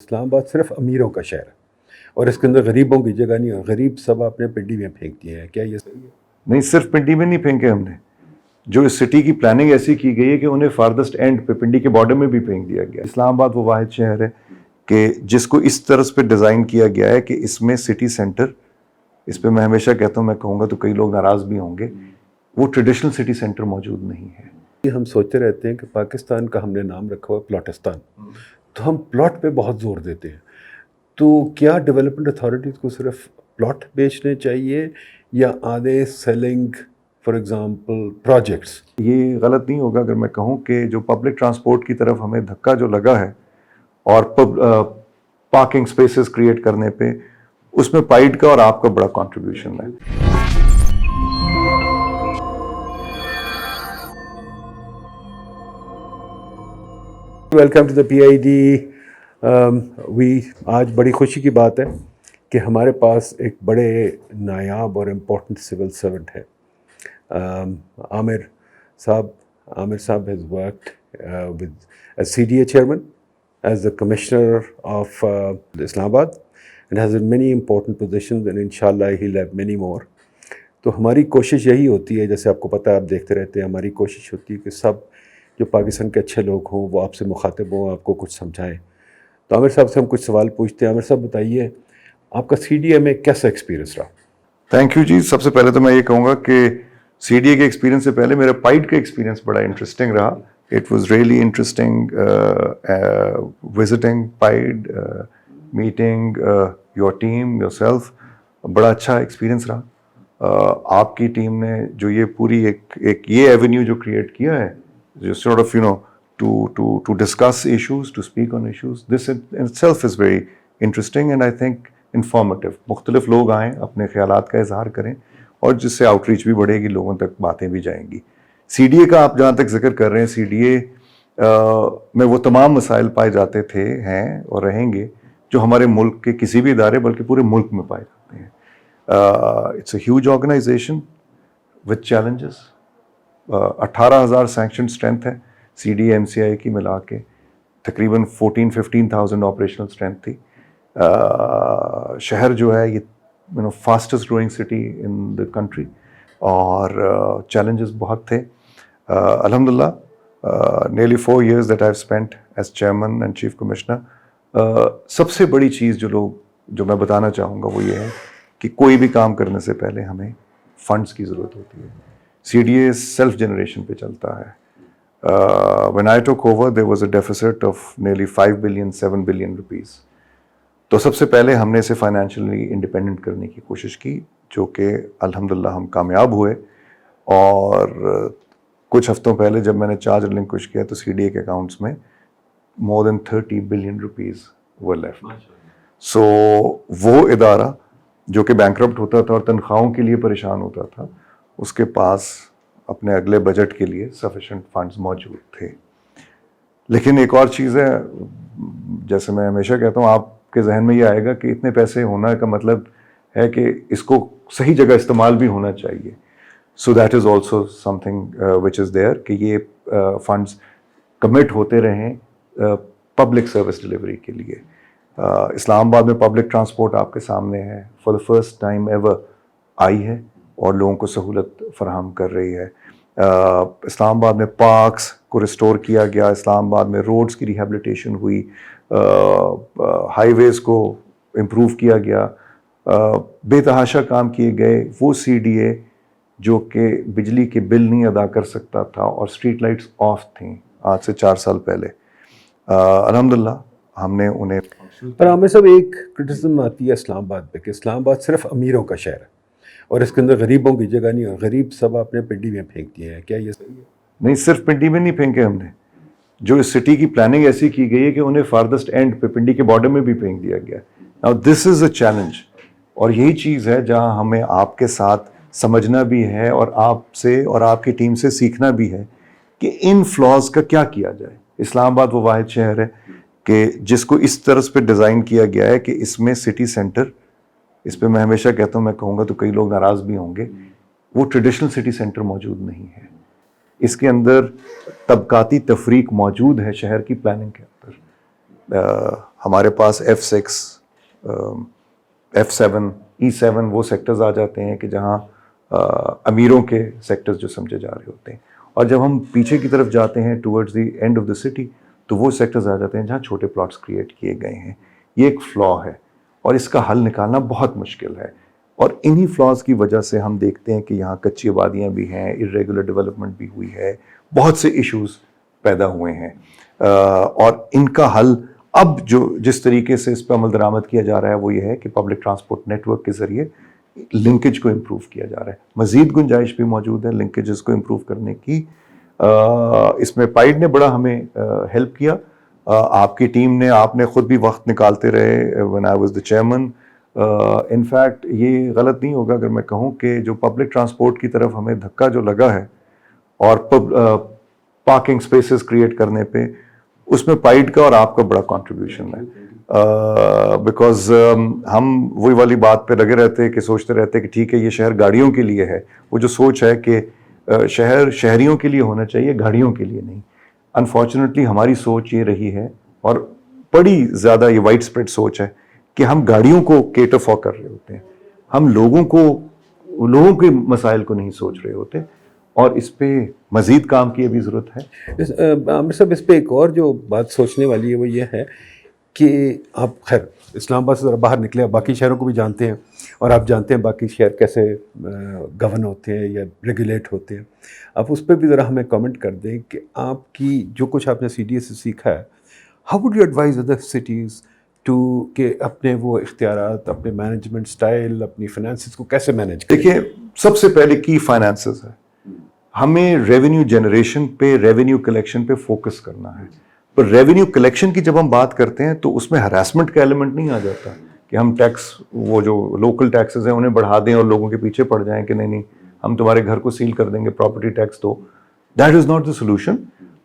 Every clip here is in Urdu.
اسلام آباد صرف امیروں کا شہر ہے اور اس کے اندر غریبوں کی جگہ نہیں ہے. غریب سب اپنے پنڈی میں پھینک دیے ہیں. کیا یہ صحیح ہے؟ نہیں، صرف پنڈی میں نہیں پھینکے ہم نے. جو اس سٹی کی پلاننگ ایسی کی گئی ہے کہ انہیں فاردسٹ اینڈ پہ پنڈی کے بارڈر میں بھی پھینک دیا گیا. اسلام آباد وہ واحد شہر ہے کہ جس کو اس طرز پہ ڈیزائن کیا گیا ہے کہ اس میں سٹی سینٹر، اس پہ میں ہمیشہ کہتا ہوں، میں کہوں گا تو کئی لوگ ناراض بھی ہوں گے، وہ ٹریڈیشنل سٹی سینٹر موجود نہیں ہے. ہم سوچتے رہتے ہیں کہ پاکستان کا ہم نے نام رکھا ہوا پلاٹستان، تو ہم پلاٹ پہ بہت زور دیتے ہیں. تو کیا ڈیولپمنٹ اتھارٹیز کو صرف پلاٹ بیچنے چاہیے یا آدھے سیلنگ فار ایگزامپل پروجیکٹس؟ یہ غلط نہیں ہوگا اگر میں کہوں کہ جو پبلک ٹرانسپورٹ کی طرف ہمیں دھکا جو لگا ہے اور پارکنگ سپیسز کریٹ کرنے پہ، اس میں پائیڈ کا اور آپ کا بڑا کنٹریبیوشن ہے. Welcome to the PID. آج بڑی خوشی کی بات ہے کہ ہمارے پاس ایک بڑے نایاب اور امپورٹنٹ سول سرونٹ ہے. عامر صاحب has worked with as CDA chairman, as the commissioner of Islamabad, and has many important positions, and inshallah he'll have many more. تو ہماری کوشش یہی ہوتی ہے، جیسے آپ کو پتہ ہے، آپ دیکھتے رہتے ہیں، ہماری کوشش ہوتی ہے کہ سب جو پاکستان کے اچھے لوگ ہوں وہ آپ سے مخاطب ہوں، آپ کو کچھ سمجھائیں. تو عامر صاحب سے ہم کچھ سوال پوچھتے ہیں. عامر صاحب بتائیے، آپ کا CDA میں کیسا ایکسپیرینس رہا؟ تھینک یو جی. سب سے پہلے تو میں یہ کہوں گا کہ CDA کے ایکسپیرینس سے پہلے میرا پائیڈ کا ایکسپیرینس بڑا انٹرسٹنگ رہا. It was really interesting visiting پائیڈ, meeting your team your self. بڑا اچھا ایکسپیرینس رہا. آپ کی ٹیم نے جو یہ پوری ایک یہ ایونیو جو کریٹ کیا ہے، جو sort of to discuss issues, to speak on issues, this in itself is very interesting and I think informative. مختلف لوگ آئیں، اپنے خیالات کا اظہار کریں اور جس سے آؤٹ ریچ بھی بڑھے گی، لوگوں تک باتیں بھی جائیں گی. CDA کا آپ جہاں تک ذکر کر رہے ہیں، CDA میں وہ تمام مسائل پائے جاتے تھے، ہیں اور رہیں گے جو ہمارے ملک کے کسی بھی ادارے بلکہ پورے ملک میں پائے جاتے ہیں. It's a huge organisation with challenges. 18,000 sanction strength ہے CDA MCI کی ملا کے. تقریباً 14-15,000 آپریشنل اسٹرینتھ تھی. شہر جو ہے یہ fastest growing city in the country اور چیلنجز بہت تھے. الحمدللہ nearly 4 years that I've spent as chairman and chief commissioner. سب سے بڑی چیز جو میں بتانا چاہوں گا وہ یہ ہے کہ کوئی بھی کام کرنے سے پہلے ہمیں فنڈز کی ضرورت ہوتی ہے. CDA سیلف جنریشن پہ چلتا ہے. When I took over, there was a deficit of nearly 5 billion, 7 billion rupees. تو سب سے پہلے ہم نے اسے فائنینشلی انڈیپینڈنٹ کرنے کی کوشش کی، جو کہ الحمدللہ ہم کامیاب ہوئے. اور کچھ ہفتوں پہلے جب میں نے چارج ریلنکوش کیا تو CDA کے اکاؤنٹس میں more than 30 billion rupees were left. سو وہ ادارہ جو کہ بینکرپٹ ہوتا تھا اور تنخواہوں کے لیے پریشان ہوتا تھا، اس کے پاس اپنے اگلے بجٹ کے لیے سفیشینٹ فنڈز موجود تھے. لیکن ایک اور چیز ہے، جیسے میں ہمیشہ کہتا ہوں، آپ کے ذہن میں یہ آئے گا کہ اتنے پیسے ہونا کا مطلب ہے کہ اس کو صحیح جگہ استعمال بھی ہونا چاہیے. So that is also some thing which is there کہ یہ فنڈز کمٹ ہوتے رہیں پبلک سروس ڈلیوری کے لیے. اسلام آباد میں پبلک ٹرانسپورٹ آپ کے سامنے ہے، for the first time ever I ہے اور لوگوں کو سہولت فراہم کر رہی ہے. اسلام آباد میں پارکس کو ریسٹور کیا گیا، اسلام آباد میں روڈز کی ریہیبلیٹیشن ہوئی، ہائی ویز کو امپروو کیا گیا، بے تحاشا کام کیے گئے. وہ CDA جو کہ بجلی کے بل نہیں ادا کر سکتا تھا اور اسٹریٹ لائٹس آف تھیں آج سے 4 سال پہلے، الحمدللہ ہم نے انہیں. پر عامر صاحب، ایک کرٹیسزم آتی ہے اسلام آباد پہ کہ اسلام آباد صرف امیروں کا شہر ہے اور اس کے اندر غریبوں کی جگہ نہیں ہے. غریب سب اپنے پنڈی میں پھینک دیے ہیں. کیا یہ صحیح ہے؟ نہیں، صرف پنڈی میں نہیں پھینکے ہم نے. جو اس سٹی کی پلاننگ ایسی کی گئی ہے کہ انہیں فاردسٹ اینڈ پہ پنڈی کے بارڈر میں بھی پھینک دیا گیا. Now this is a challenge. اور یہی چیز ہے جہاں ہمیں آپ کے ساتھ سمجھنا بھی ہے اور آپ سے اور آپ کی ٹیم سے سیکھنا بھی ہے کہ ان فلاز کا کیا کیا جائے. اسلام آباد وہ واحد شہر ہے کہ جس کو اس طرز پہ ڈیزائن کیا گیا ہے کہ اس میں سٹی سینٹر، اس پہ میں ہمیشہ کہتا ہوں، میں کہوں گا تو کئی لوگ ناراض بھی ہوں گے، وہ ٹریڈیشنل سٹی سینٹر موجود نہیں ہے. اس کے اندر طبقاتی تفریق موجود ہے شہر کی پلاننگ کے اندر. ہمارے پاس F6 F7 E7 وہ سیکٹرز آ جاتے ہیں کہ جہاں امیروں کے سیکٹرز جو سمجھے جا رہے ہوتے ہیں, اور جب ہم پیچھے کی طرف جاتے ہیں towards the end of the city تو وہ سیکٹرز آ جاتے ہیں جہاں چھوٹے پلاٹس کریٹ کیے گئے ہیں. یہ ایک فلا ہے اور اس کا حل نکالنا بہت مشکل ہے, اور انہی فلاز کی وجہ سے ہم دیکھتے ہیں کہ یہاں کچی آبادیاں بھی ہیں, ارریگولر ڈیولپمنٹ بھی ہوئی ہے, بہت سے ایشوز پیدا ہوئے ہیں, اور ان کا حل اب جس طریقے سے اس پہ عمل درآمد کیا جا رہا ہے وہ یہ ہے کہ پبلک ٹرانسپورٹ نیٹ ورک کے ذریعے لنکیج کو امپروو کیا جا رہا ہے. مزید گنجائش بھی موجود ہے لنکیجز کو امپروو کرنے کی. اس میں پائیڈ نے بڑا ہمیں ہیلپ کیا, آپ کی ٹیم نے, آپ نے خود بھی وقت نکالتے رہے when I was the chairman. In fact یہ غلط نہیں ہوگا اگر میں کہوں کہ جو پبلک ٹرانسپورٹ کی طرف ہمیں دھکا جو لگا ہے اور پارکنگ سپیسز کریٹ کرنے پہ, اس میں پائیڈ کا اور آپ کا بڑا کنٹریبیوشن ہے. بیکاز ہم وہی والی بات پہ لگے رہتے کہ سوچتے رہتے کہ ٹھیک ہے یہ شہر گاڑیوں کے لیے ہے, وہ جو سوچ ہے کہ شہر شہریوں کے لیے ہونا چاہیے, گاڑیوں کے لیے نہیں. انفارچونیٹلی ہماری سوچ یہ رہی ہے, اور بڑی زیادہ یہ وائڈ اسپریڈ سوچ ہے کہ ہم گاڑیوں کو کیٹر فار کر رہے ہوتے ہیں, ہم لوگوں کے مسائل کو نہیں سوچ رہے ہوتے, اور اس پہ مزید کام کی ابھی ضرورت ہے. عامر صاحب اس پہ ایک اور جو بات سوچنے والی ہے وہ یہ ہے کہ آپ خیر اسلام آباد سے ذرا باہر نکلے, آپ باقی شہروں کو بھی جانتے ہیں اور آپ جانتے ہیں باقی شہر کیسے گورن ہوتے ہیں یا ریگولیٹ ہوتے ہیں. آپ اس پہ بھی ذرا ہمیں کامنٹ کر دیں کہ آپ کی جو کچھ آپ نے CDA سے سیکھا ہے, how would you advise other cities to کہ اپنے وہ اختیارات, اپنے مینجمنٹ سٹائل, اپنی فائنانسز کو کیسے مینیج کریں؟ دیکھیں, سب سے پہلے کی فائنانسز ہے. ہمیں ریونیو جنریشن پہ, ریونیو کلیکشن پہ فوکس کرنا ہے. پر ریونیو کلیکشن کی جب ہم بات کرتے ہیں تو اس میں ہراسمنٹ کا ایلیمنٹ نہیں آ جاتا کہ ہم ٹیکس, وہ جو لوکل ٹیکسز ہیں انہیں بڑھا دیں اور لوگوں کے پیچھے پڑ جائیں کہ نہیں ہم تمہارے گھر کو سیل کر دیں گے, پراپرٹی ٹیکس دو. That is not the solution.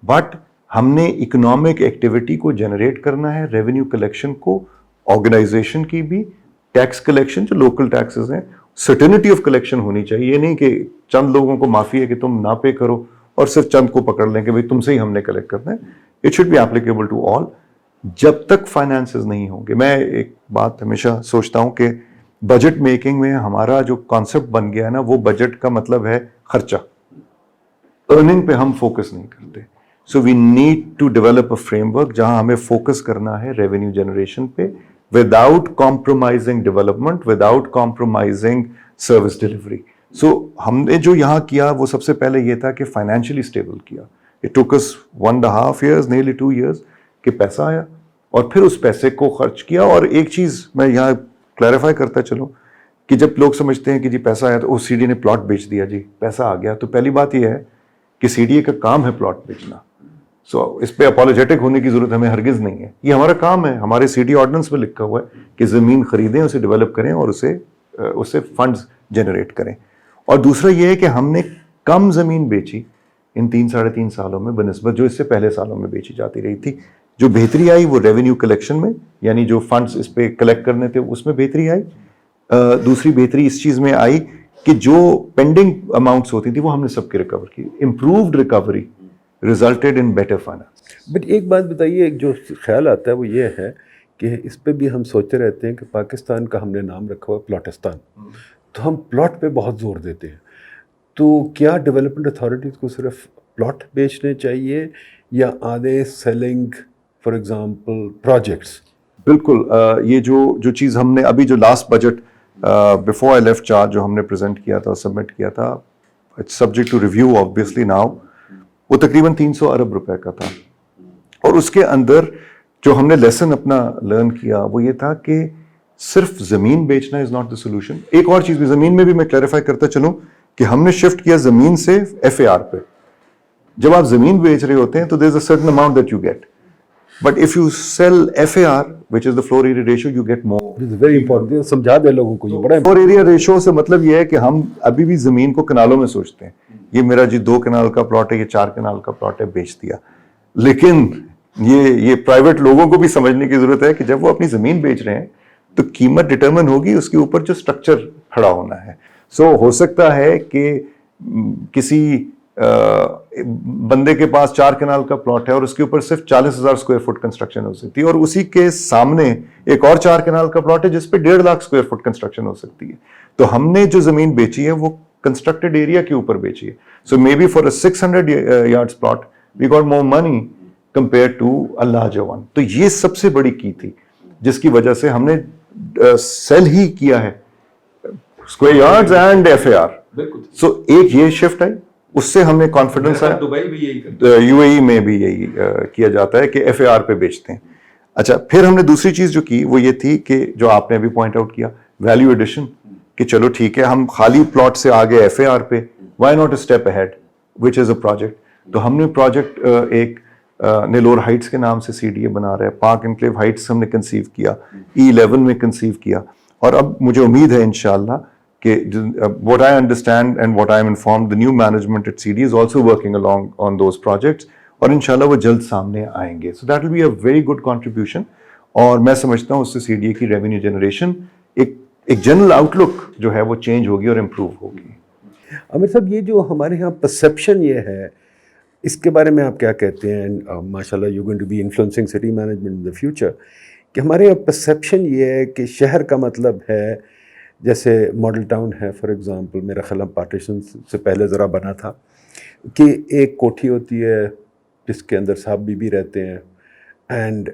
But ہم نے اکنامک ایکٹیویٹی کو جنریٹ کرنا ہے, ریونیو کلیکشن کو, آرگنائزیشن کی بھی, ٹیکس کلیکشن جو لوکل ٹیکسز ہیں, سرٹینٹی آف کلیکشن ہونی چاہیے. یہ نہیں کہ چند لوگوں کو معافی ہے کہ تم نہ پے کرو اور صرف چند کو پکڑ لیں کہ بھئی تم سے ہی ہم نے کلیکٹ کرنا ہے. It should be applicable to all. جب تک فائنانسز نہیں ہوں گے, میں ایک بات ہمیشہ سوچتا ہوں کہ بجٹ میکنگ میں ہمارا جو کانسیپٹ بن گیا ہے نا, وہ بجٹ کا مطلب ہے خرچہ, ارننگ پہ ہم فوکس نہیں کرتے. So we need to develop a framework جہاں ہمیں فوکس کرنا ہے ریونیو جنریشن پہ, without compromising development, without compromising service delivery. So ہم نے جو یہاں کیا وہ سب سے پہلے یہ تھا کہ فائنینشلی اسٹیبل کیا. It took us 1.5 years, nearly 2 years کہ پیسہ آیا, اور پھر اس پیسے کو خرچ کیا. اور ایک چیز میں یہاں کلیریفائی کرتا چلوں کہ جب لوگ سمجھتے ہیں کہ جی پیسہ آیا تو CDA نے پلاٹ بیچ دیا, جی پیسہ آ گیا, تو پہلی بات یہ ہے کہ CDA کا کام ہے پلاٹ بیچنا. سو اس پہ اپالوجیٹک ہونے کی ضرورت ہمیں ہرگز نہیں ہے. یہ ہمارا کام ہے, ہمارے CD آرڈیننس میں لکھا ہوا ہے کہ زمین خریدیں, اسے ڈیولپ کریں اور اسے فنڈز جنریٹ کریں. اور دوسرا یہ ہے کہ ہم نے کم زمین بیچی ان 3-3.5 سالوں میں بنسبت جو اس سے پہلے سالوں میں بیچی جاتی رہی تھی. جو بہتری آئی وہ ریونیو کلیکشن میں, یعنی جو فنڈز اس پہ کلیکٹ کرنے تھے اس میں بہتری آئی. دوسری بہتری اس چیز میں آئی کہ جو پینڈنگ اماؤنٹس ہوتی تھی وہ ہم نے سب کی ریکور کی. Improved recovery resulted in better finance. But ایک بات بتائیے, ایک جو خیال آتا ہے وہ یہ ہے کہ اس پہ بھی ہم سوچتے رہتے ہیں کہ پاکستان کا ہم نے نام رکھا ہوا پلاٹستان, تو ہم پلاٹ پہ بہت زور دیتے ہیں. تو کیا ڈیولپمنٹ اتھارٹیز کو صرف پلاٹ بیچنے چاہیے یا آدھے سیلنگ فار ایگزامپل پروجیکٹس؟ بالکل. یہ جو چیز ہم نے ابھی جو last budget before I left charge جو ہم نے پریزنٹ کیا تھا, سبمٹ کیا تھا, subject to review obviously now, وہ تقریباً 300 ارب روپے کا تھا. اور اس کے اندر جو ہم نے لیسن اپنا لرن کیا وہ یہ تھا کہ صرف زمین بیچنا از ناٹ دا سولوشن. ایک اور چیز بھی زمین میں بھی میں کلیریفائی کرتا چلوں کہ ہم نے شفٹ کیا زمین سے FAR پہ. جب آپ زمین بیچ رہے ہوتے ہیں تو there is a certain amount that you get, but if you sell FAR which is the floor area ratio you get more. This is very important. سمجھا دے لوگوں کو, یہ بڑا فلور ایریا ریشو سے مطلب یہ ہے کہ ہم ابھی بھی زمین کو کنالوں میں سوچتے ہیں, یہ میرا جی 2 کنال کا پلاٹ ہے, یہ 4 کنال کا پلاٹ ہے, بیچ دیا. لیکن یہ پرائیویٹ لوگوں کو بھی سمجھنے کی ضرورت ہے کہ جب وہ اپنی زمین بیچ رہے ہیں تو قیمت ڈٹرمن ہوگی اس کے اوپر جو اسٹرکچر کھڑا ہونا ہے. سو ہو سکتا ہے کہ کسی بندے کے پاس 4 کنال کا پلاٹ ہے اور اس کے اوپر صرف 40,000 اسکوائر فٹ کنسٹرکشن ہو سکتی ہے, اور اسی کے سامنے ایک اور 4 کنال کا پلاٹ ہے جس پہ 1.5 لاکھ اسکوائر فٹ کنسٹرکشن ہو سکتی ہے. تو ہم نے جو زمین بیچی ہے وہ کنسٹرکٹڈ ایریا کے اوپر بیچی ہے. So maybe for 600 yards plot we got more money compare to لاجوان. تو یہ سب سے بڑی کی تھی جس کی وجہ سے ہم نے سیل ہی کیا ہے square yards and F A R. So ایک یہ شفٹ آئی, اس سے ہمیں کانفیڈنس آیا. دبئی بھی یہی یو اے ای میں بھی یہی کیا جاتا ہے کہ ایف اے آر پہ بیچتے ہیں. اچھا, پھر ہم نے دوسری چیز جو کی وہ یہ تھی کہ جو آپ نے ابھی پوائنٹ آؤٹ کیا, ویلیو ایڈیشن, کہ چلو ٹھیک ہے ہم خالی پلاٹ سے آگے ایف اے آر پہ, why not a step ahead which is a project. تو ہم نے پروجیکٹ ایک نیلور ہائٹس کے نام سے سی ڈی اے بنا رہا ہے, پارک انکلیو ہائٹس ہم نے کنسیو کیا, E11 میں کنسیو کیا, اور اب مجھے امید ہے انشاءاللہ کہ what I understand and what I am informed, the new management at CD is also working along on those projects, اور انشاءاللہ وہ جلد سامنے آئیں گے. So that will be a very good contribution, اور میں سمجھتا ہوں اس سے سی ڈی اے کی ریونیو جنریشن ایک جنرل آؤٹ لک جو ہے وہ چینج ہوگی اور امپروو ہوگی. عامر صاحب, یہ جو ہمارے یہاں پرسیپشن یہ ہے, اس کے بارے میں آپ کیا کہتے ہیں؟ ماشاء اللہ you going to be influencing city management in the future, کہ ہمارے یہاں پرسیپشن یہ ہے کہ شہر کا مطلب ہے جیسے ماڈل ٹاؤن ہے فار ایگزامپل, میرا خیال پارٹیشن سے پہلے ذرا بنا تھا, کہ ایک کوٹھی ہوتی ہے جس کے اندر صاحب بیوی رہتے ہیں, and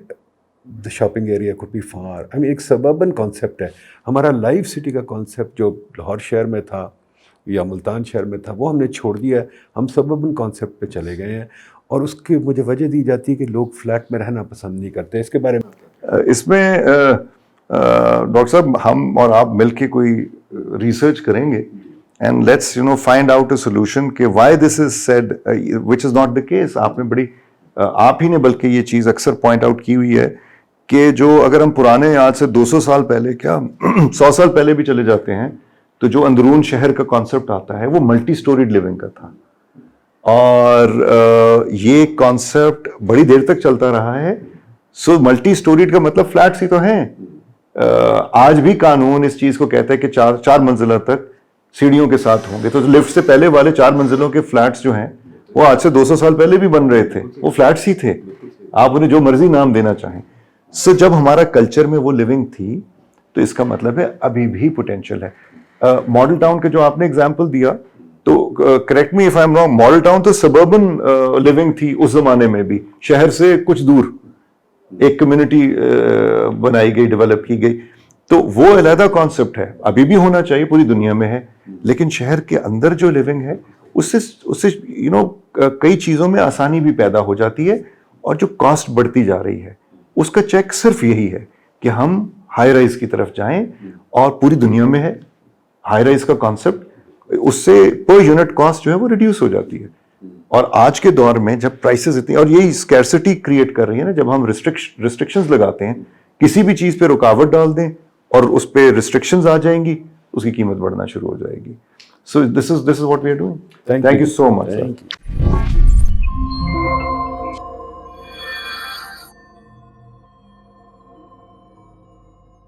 the shopping area could be far. I mean ایک سبربن کانسیپٹ ہے. ہمارا لائف سٹی کا کانسیپٹ جو لاہور شہر میں تھا یا ملتان شہر میں تھا وہ ہم نے چھوڑ دیا ہے, ہم سبربن کانسیپٹ پہ چلے گئے ہیں, اور اس کی مجھے وجہ دی جاتی ہے کہ لوگ فلیٹ میں رہنا پسند نہیں کرتے. اس کے بارے میں اس میں ڈاکٹر صاحب ہم اور آپ مل کے کوئی ریسرچ کریں گے, and let's find out a solution کہ why this is said which is not the case. آپ نے بڑی آپ ہی نے بلکہ یہ چیز اکثر پوائنٹ آؤٹ کی ہوئی ہے کہ جو اگر ہم پرانے آج سے 200 سال پہلے کیا 100 سال پہلے بھی چلے جاتے ہیں تو جو اندرون شہر کا کانسیپٹ آتا ہے وہ ملٹی سٹوریڈ لیونگ کا تھا, اور یہ کانسیپٹ بڑی دیر تک چلتا رہا ہے. سو ملٹی سٹوریڈ کا مطلب فلیٹس ہی تو ہیں. آج بھی قانون اس چیز کو کہتا ہے کہ 4 منزلہ تک سیڑھیوں کے ساتھ ہوں گے. تو لفٹ سے پہلے والے 4 منزلوں کے فلیٹس جو ہیں وہ آج سے 200 سال پہلے بھی بن رہے تھے, وہ فلیٹس ہی تھے, آپ انہیں جو مرضی نام دینا چاہیں. سو جب ہمارا کلچر میں وہ لیونگ تھی تو اس کا مطلب ہے ابھی بھی پوٹینشیل ہے. ماڈل ٹاؤن کے جو آپ نے اگزامپل دیا, تو correct me if I am wrong, model town تو سبربن لیونگ تھی اس زمانے میں بھی, شہر سے کچھ دور ایک کمیونٹی بنائی گئی, ڈیولپ کی گئی. تو وہ علیحدہ کانسیپٹ ہے, ابھی بھی ہونا چاہیے, پوری دنیا میں ہے, لیکن شہر کے اندر جو لیونگ ہے اس سے کئی چیزوں میں آسانی بھی پیدا ہو جاتی ہے, اور جو کاسٹ بڑھتی جا رہی ہے اس کا چیک صرف یہی ہے کہ ہم ہائی رائز کی طرف جائیں, اور پوری دنیا میں ہے ہائی رائز کا کانسیپٹ, اس سے پر یونٹ کاسٹ جو ہے وہ ریڈیوس ہو جاتی ہے. اور آج کے دور میں جب پرائسز اتنی, اور یہی اسکیرسٹی کریٹ کر رہی ہے نا, جب ہم ریسٹرکشنز لگاتے ہیں, کسی بھی چیز پہ رکاوٹ ڈال دیں اور اس پہ ریسٹرکشنز آ جائیں گی, اس کی قیمت بڑھنا شروع ہو جائے گی. So this is what we are doing. Thank you so much.